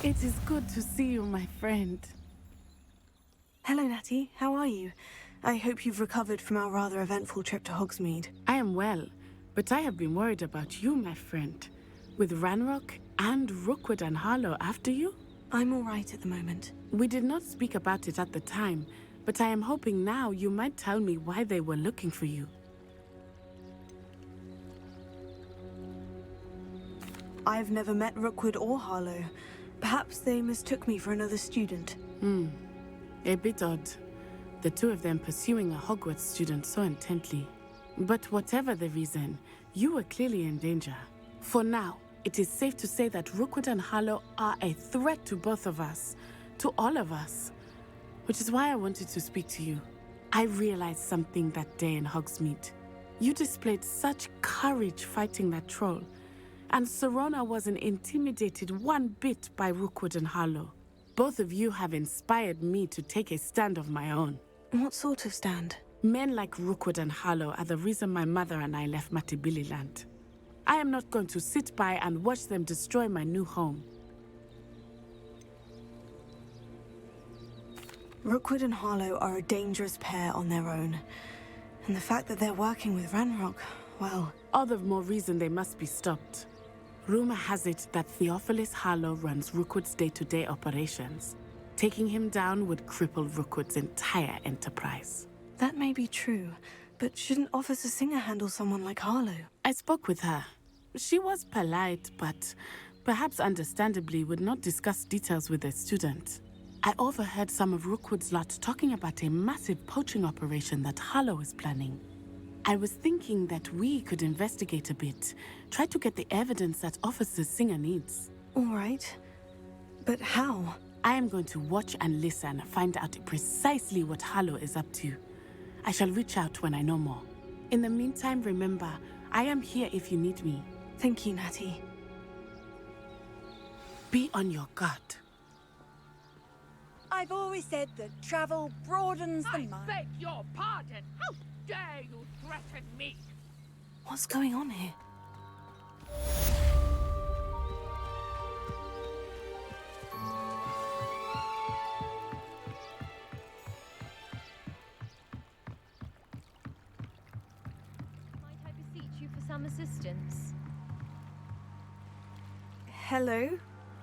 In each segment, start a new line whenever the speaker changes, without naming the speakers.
It is good to see you, my friend.
Hello, Natty. How are you? I hope you've recovered from our rather eventful trip to Hogsmeade.
I am well, but I have been worried about you, my friend. With Ragnarok and Rookwood and Harlow after you?
I'm all right at the moment.
We did not speak about it at the time, but I am hoping now you might tell me why they were looking for you.
I've never met Rookwood or Harlow. Perhaps they mistook me for another student.
A bit odd. The two of them pursuing a Hogwarts student so intently. But whatever the reason, you were clearly in danger. For now, it is safe to say that Rookwood and Harlow are a threat to both of us, to all of us. Which is why I wanted to speak to you. I realized something that day in Hogsmeade. You displayed such courage fighting that troll, and Serona wasn't intimidated one bit by Rookwood and Harlow. Both of you have inspired me to take a stand of my own.
What sort of stand?
Men like Rookwood and Harlow are the reason my mother and I left Matibililand. I am not going to sit by and watch them destroy my new home.
Rookwood and Harlow are a dangerous pair on their own. And the fact that they're working with Ragnarok, well...
All the more reason they must be stopped. Rumor has it that Theophilus Harlow runs Rookwood's day-to-day operations. Taking him down would cripple Rookwood's entire enterprise.
That may be true, but shouldn't Officer Singer handle someone like Harlow?
I spoke with her. She was polite, but perhaps understandably would not discuss details with a student. I overheard some of Rookwood's lot talking about a massive poaching operation that Harlow is planning. I was thinking that we could investigate a bit, try to get the evidence that Officer Singer needs.
All right. But how?
I am going to watch and listen, find out precisely what Harlow is up to. I shall reach out when I know more. In the meantime, remember, I am here if you need me.
Thank you, Natty.
Be on your guard.
I've always said that travel broadens the mind.
I beg your pardon! How dare you threaten me?
What's going on here?
Might I beseech you for some assistance?
Hello?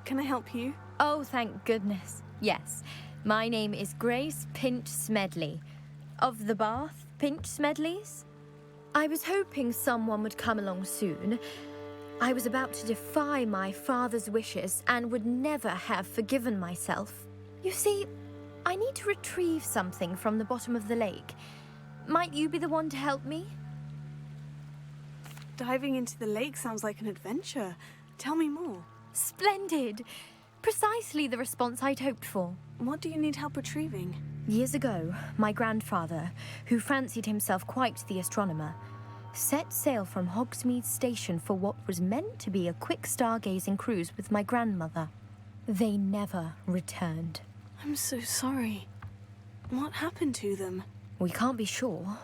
Can I help you?
Oh, thank goodness. Yes. My name is Grace Pinch Smedley. Of the Bath Pinch Smedleys? I was hoping someone would come along soon. I was about to defy my father's wishes and would never have forgiven myself. You see, I need to retrieve something from the bottom of the lake. Might you be the one to help me?
Diving into the lake sounds like an adventure. Tell me more.
Splendid! Precisely the response I'd hoped for.
What do you need help retrieving?
Years ago, my grandfather, who fancied himself quite the astronomer, set sail from Hogsmeade Station for what was meant to be a quick stargazing cruise with my grandmother. They never returned.
I'm so sorry. What happened to them?
We can't be sure.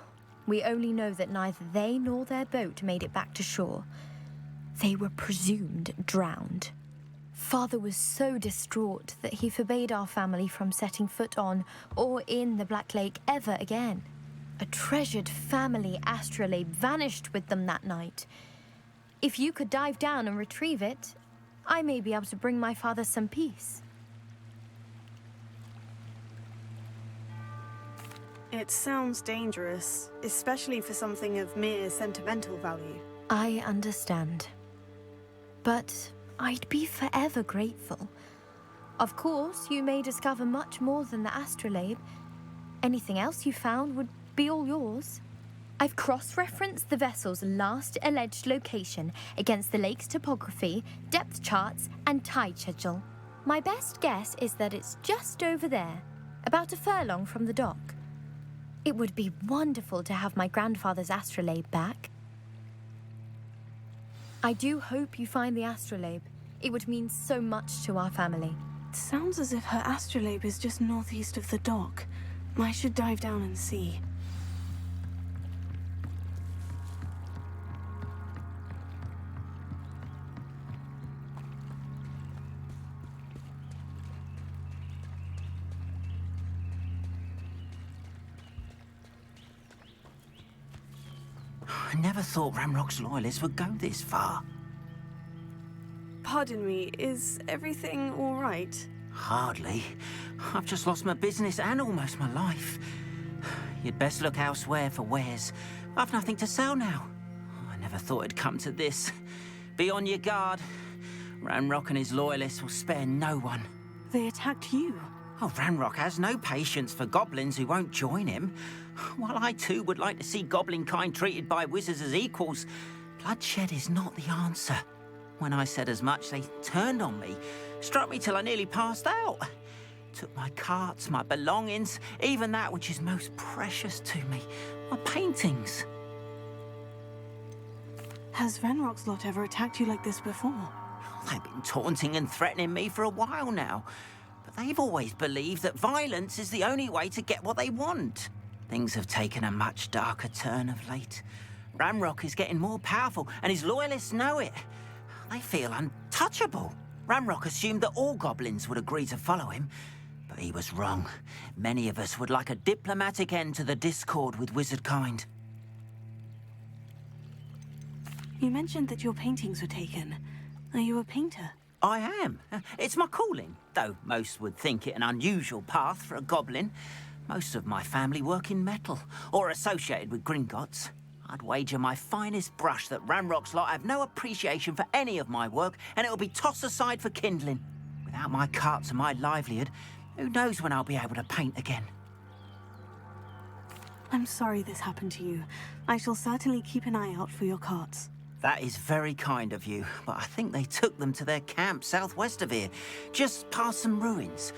We only know that neither they nor their boat made it back to shore. They were presumed drowned. Father was so distraught that he forbade our family from setting foot on or in the Black Lake ever again. A treasured family astrolabe vanished with them that night. If you could dive down and retrieve it, I may be able to bring my father some peace.
It sounds dangerous, especially for something of mere sentimental value.
I understand. But I'd be forever grateful. Of course, you may discover much more than the astrolabe. Anything else you found would be all yours. I've cross-referenced the vessel's last alleged location against the lake's topography, depth charts, and tide schedule. My best guess is that it's just over there, about a furlong from the dock. It would be wonderful to have my grandfather's astrolabe back. I do hope you find the astrolabe. It would mean so much to our family.
It sounds as if her astrolabe is just northeast of the dock. I should dive down and see.
never thought Ranrock's loyalists would go this far.
Pardon me, is everything all right?
Hardly. I've just lost my business and almost my life. You'd best look elsewhere for wares. I've nothing to sell now. I never thought it'd come to this. Be on your guard. Ranrock and his loyalists will spare no one.
They attacked you.
Oh, Ranrock has no patience for goblins who won't join him. While I too would like to see goblin kind treated by wizards as equals, bloodshed is not the answer. When I said as much, they turned on me, struck me till I nearly passed out. Took my carts, my belongings, even that which is most precious to me, my paintings.
Has Ranrock's lot ever attacked you like this before?
They've been taunting and threatening me for a while now, but they've always believed that violence is the only way to get what they want. Things have taken a much darker turn of late. Ranrock is getting more powerful, and his loyalists know it. They feel untouchable. Ranrock assumed that all goblins would agree to follow him, but he was wrong. Many of us would like a diplomatic end to the discord with wizard kind.
You mentioned that your paintings were taken. Are you a painter?
I am. It's my calling, though most would think it an unusual path for a goblin. Most of my family work in metal, or associated with Gringotts. I'd wager my finest brush that Ranrock's lot have no appreciation for any of my work, and it'll be tossed aside for kindling. Without my carts and my livelihood, who knows when I'll be able to paint again?
I'm sorry this happened to you. I shall certainly keep an eye out for your carts.
That is very kind of you, but I think they took them to their camp southwest of here, just past some ruins.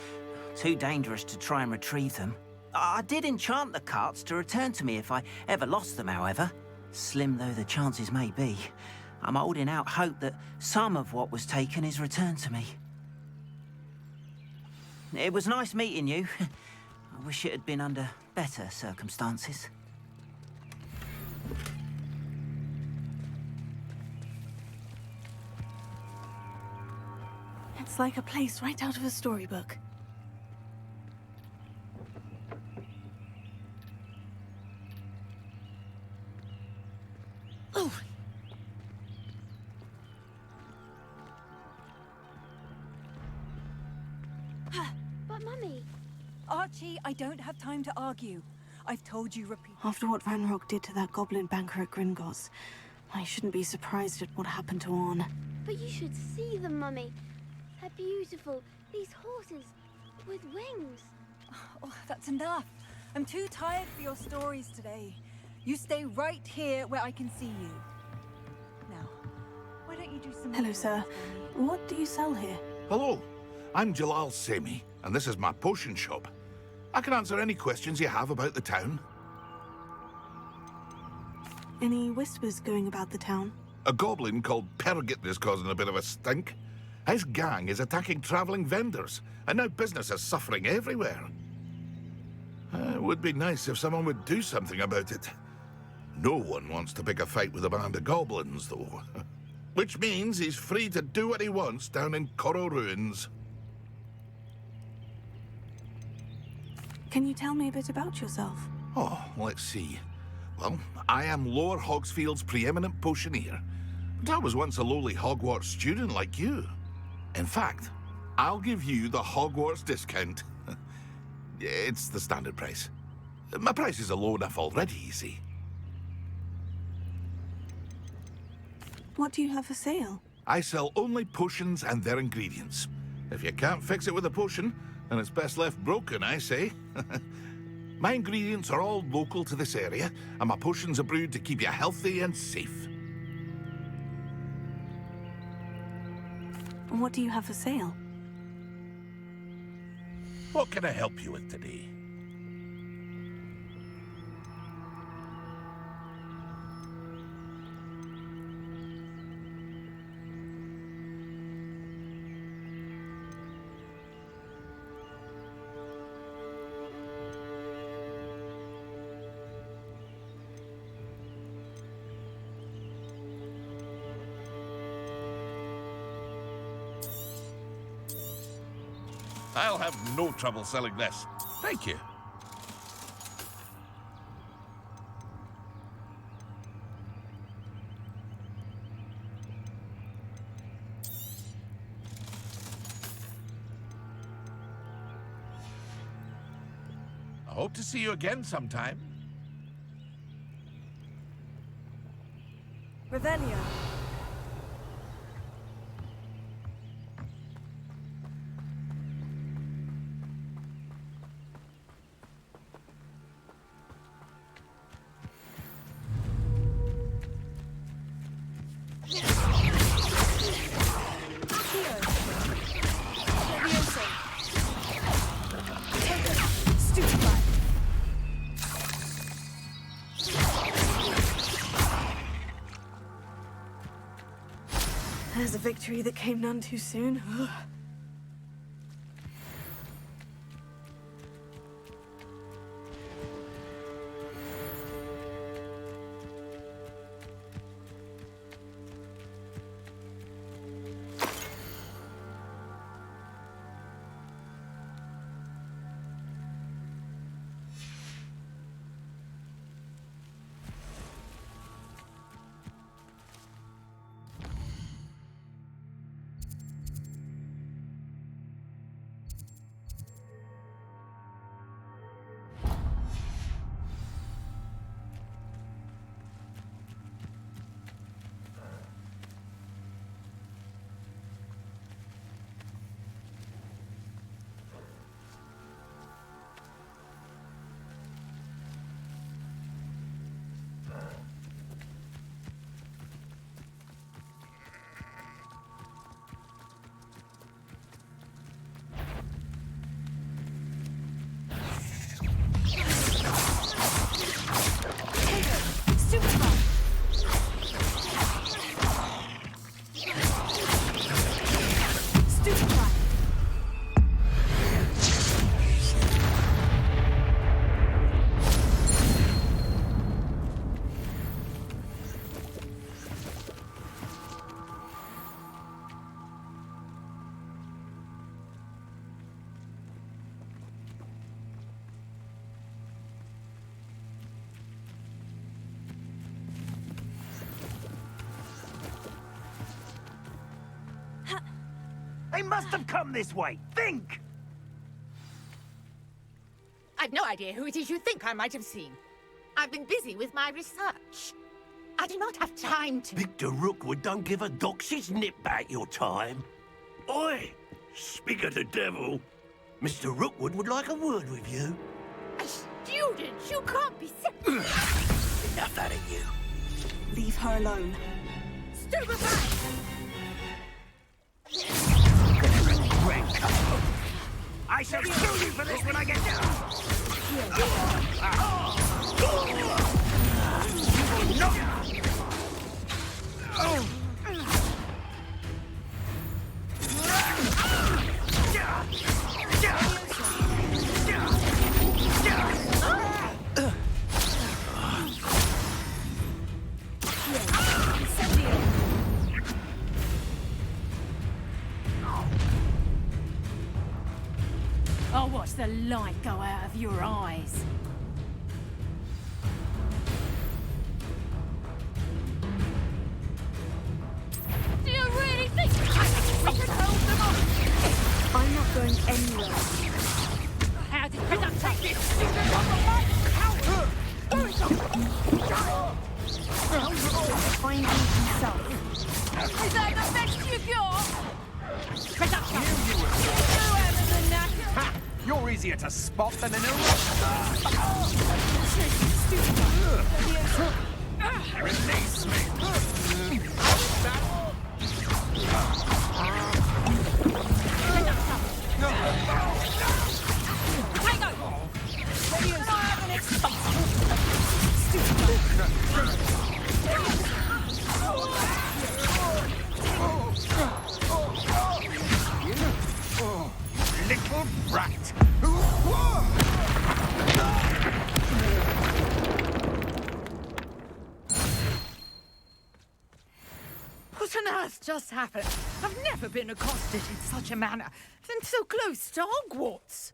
Too dangerous to try and retrieve them. I did enchant the carts to return to me if I ever lost them, however. Slim though the chances may be, I'm holding out hope that some of what was taken is returned to me. It was nice meeting you. I wish it had been under better circumstances.
It's like a place right out of a storybook. Oh!
But Mummy...
Archie, I don't have time to argue. I've told you repeatedly.
After what Ranrock did to that goblin banker at Gringotts, I shouldn't be surprised at what happened to Orn.
But you should see them, Mummy. They're beautiful. These horses with wings.
Oh, that's enough. I'm too tired for your stories today. You stay right here where I can see you. Now, why don't you do some...
Hello, sir. What do you sell here?
Hello, I'm Jalal Semi, and this is my potion shop. I can answer any questions you have about the town.
Any whispers going about the town?
A goblin called Pergit is causing a bit of a stink. His gang is attacking traveling vendors, and now business is suffering everywhere. It would be nice if someone would do something about it. No one wants to pick a fight with a band of goblins, though. Which means he's free to do what he wants down in Coral Ruins.
Can you tell me a bit about yourself?
Oh, let's see. Well, I am Lower Hogsfield's preeminent potioneer, but I was once a lowly Hogwarts student like you. In fact, I'll give you the Hogwarts discount. It's the standard price. My prices are low enough already, you see.
What do you have for sale?
I sell only potions and their ingredients. If you can't fix it with a potion, then it's best left broken, I say. My ingredients are all local to this area, and my potions are brewed to keep you healthy and safe.
What do you have for sale?
What can I help you with today? I'll have no trouble selling this. Thank you. Hope to see you again sometime.
Revelio.
There's a victory that came none too soon.
They must have come this way. Think!
I've no idea who it is you think I might have seen. I've been busy with my research. I do not have time to...
Victor Rookwood don't give a doxy's nip back your time. Oi! Speak of the devil. Mr. Rookwood would like a word with you.
A student? You can't be...
Enough out of you.
Leave her alone.
Stupefy!
I shall sue you for this when I get down! You will not...
I'll watch the light go out of your eyes. Do you really think I can hold them off?
I'm not going anywhere.
How did Kratos take this student on the light?
Find himself.
Is that the best you got? Kratos! You better than that!
Ha! You're easier to spot than an Release me!
Tango! Can I have an
Little brat!
What on earth just happened? I've never been accosted in such a manner, and so close to Hogwarts.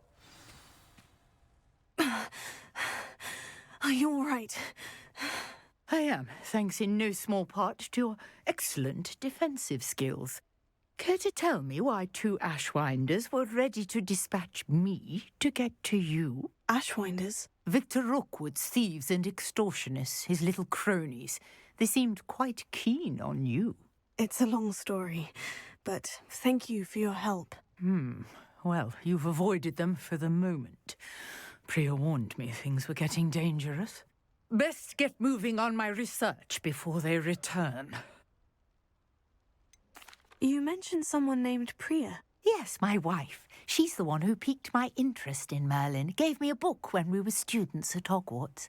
Are you all right?
I am, thanks in no small part to your excellent defensive skills.
Care to tell me why 2 Ashwinders were ready to dispatch me to get to you?
Ashwinders?
Victor Rookwood's thieves and extortionists, his little cronies. They seemed quite keen on you.
It's a long story, but thank you for your help.
Well, you've avoided them for the moment. Priya warned me things were getting dangerous. Best get moving on my research before they return.
You mentioned someone named Priya.
Yes, my wife. She's the one who piqued my interest in Merlin. Gave me a book when we were students at Hogwarts.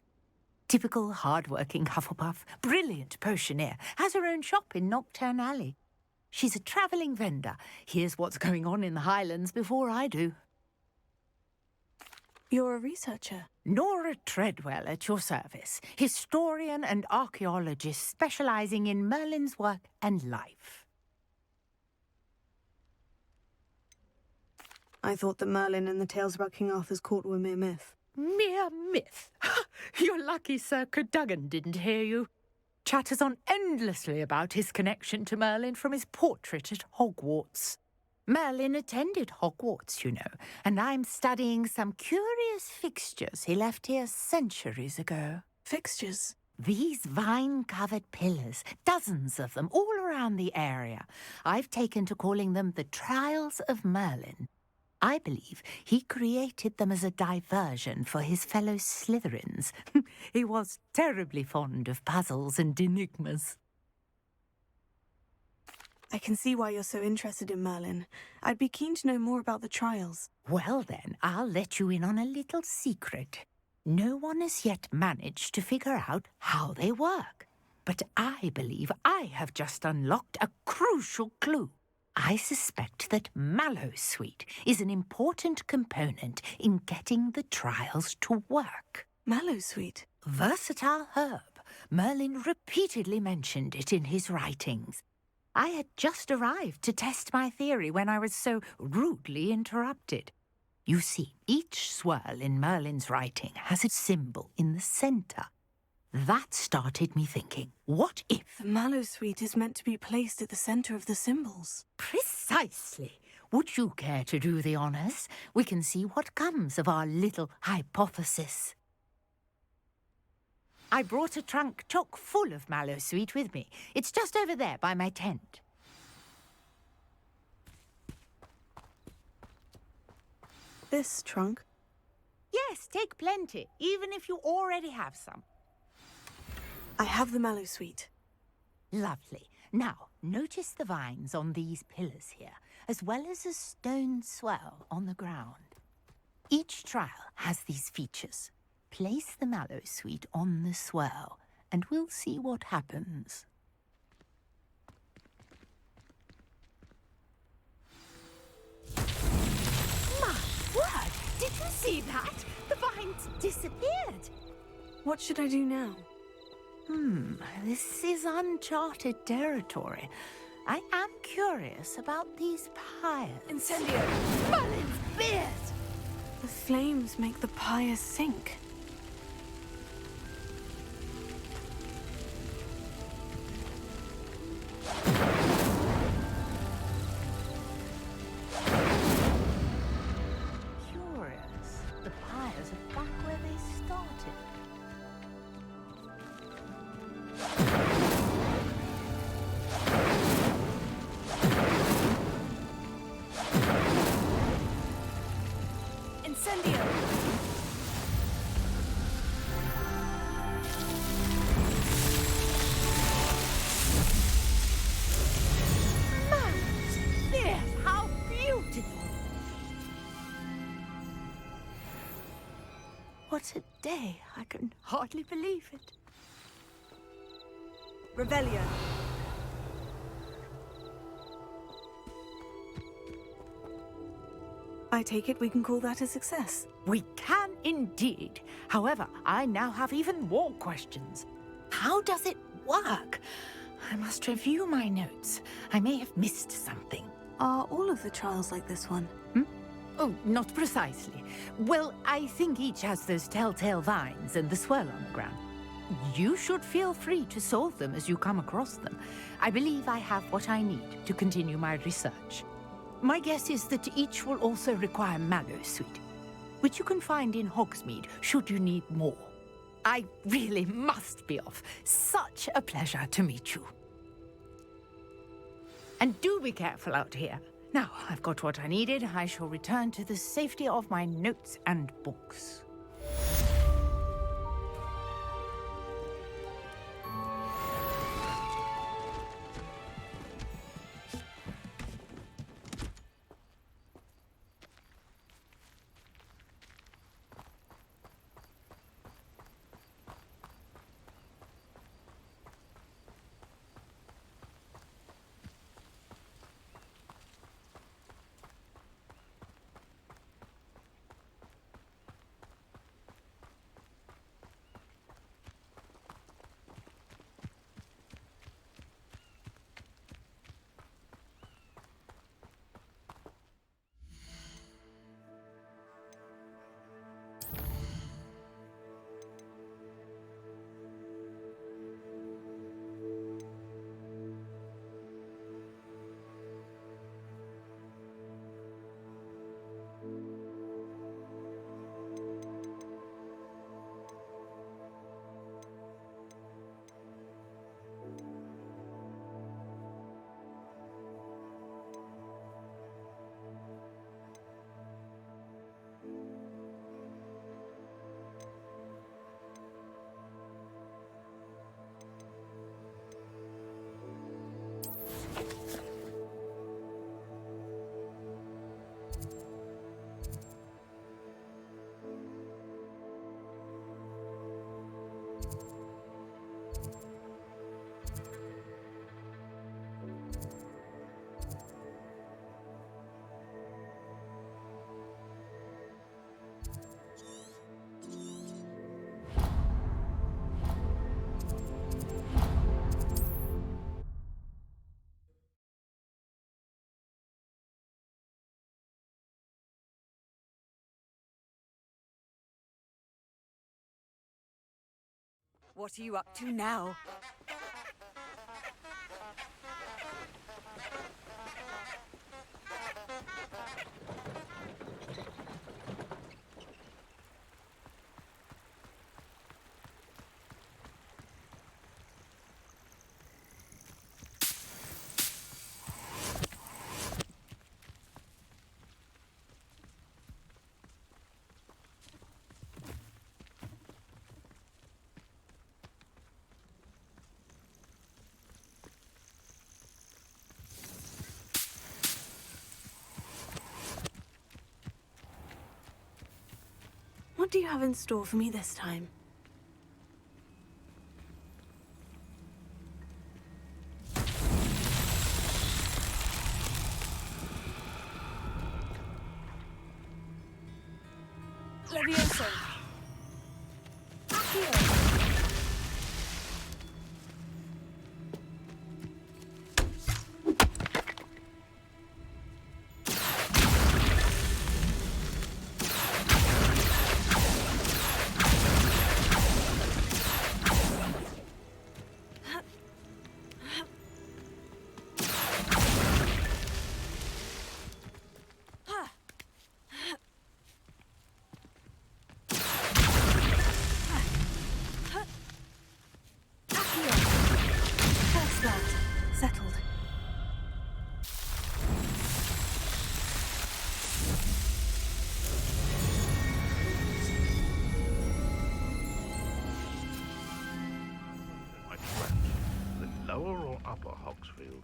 Typical hard-working Hufflepuff, brilliant potioneer, has her own shop in Knockturn Alley. She's a travelling vendor. Hears what's going on in the Highlands before I do.
You're a researcher?
Nora Treadwell at your service. Historian and archaeologist specialising in Merlin's work and life.
I thought that Merlin and the tales about King Arthur's court were mere myth.
Mere myth? You're lucky Sir Cadogan didn't hear you. Chatters on endlessly about his connection to Merlin from his portrait at Hogwarts. Merlin attended Hogwarts, you know, and I'm studying some curious fixtures he left here centuries ago.
Fixtures?
These vine-covered pillars, dozens of them, all around the area. I've taken to calling them the Trials of Merlin. I believe he created them as a diversion for his fellow Slytherins. He was terribly fond of puzzles and enigmas.
I can see why you're so interested in Merlin. I'd be keen to know more about the trials.
Well then, I'll let you in on a little secret. No one has yet managed to figure out how they work. But I believe I have just unlocked a crucial clue. I suspect that Mallowsweet is an important component in getting the trials to work.
Mallowsweet?
Versatile herb. Merlin repeatedly mentioned it in his writings. I had just arrived to test my theory when I was so rudely interrupted. You see, each swirl in Merlin's writing has a symbol in the centre. That started me thinking, what if...
The Mallowsweet is meant to be placed at the centre of the symbols.
Precisely. Would you care to do the honours? We can see what comes of our little hypothesis. I brought a trunk chock full of Mallowsweet with me. It's just over there by my tent.
This trunk?
Yes, take plenty, even if you already have some.
I have the Mallowsweet.
Lovely. Now, notice the vines on these pillars here, as well as a stone swell on the ground. Each trial has these features. Place the Mallowsweet on the swirl, and we'll see what happens. My word! Did you see that? The vines disappeared.
What should I do now?
This is uncharted territory. I am curious about these pyres.
Incendio!
Merlin's beard!
The flames make the pyres sink.
Curious. The pyres are back where they started.
Incendio!
Yes, how beautiful! What a day. I can hardly believe it.
Revelio. I take it we can call that a success.
We can indeed. However, I now have even more questions. How does it work? I must review my notes. I may have missed something.
Are all of the trials like this one?
Oh, not precisely. Well, I think each has those telltale vines and the swirl on the ground. you should feel free to solve them as you come across them. I believe I have what I need to continue my research. My guess is that each will also require mallowsweet, which you can find in Hogsmeade should you need more. I really must be off. Such a pleasure to meet you. And do be careful out here. Now, I've got what I needed. I shall return to the safety of my notes and books.
What are you up to now?
What do you have in store for me this time?
Levioso! Accio!
Settled.
My traps. The lower or upper Hogsfield?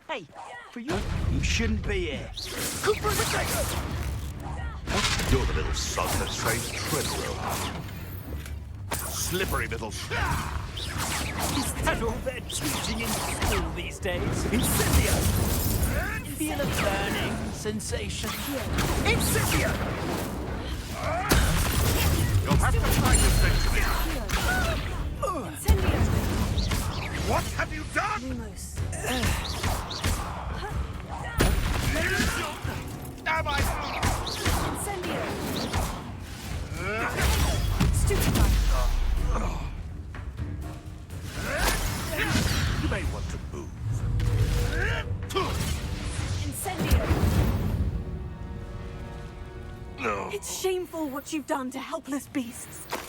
Hey, for you, you shouldn't be here.
You're the little sod that saves Treadwell. Slippery little...
Is that all they're teaching in school these days? Incendio! Feel of burning sensation. Incendio!
You'll have to fight eventually.
Incendio!
What have you done?
Lumos.
am I?
Incendio! Stupefy!
You may want to move.
Incendio!
No.
It's shameful what you've done to helpless beasts.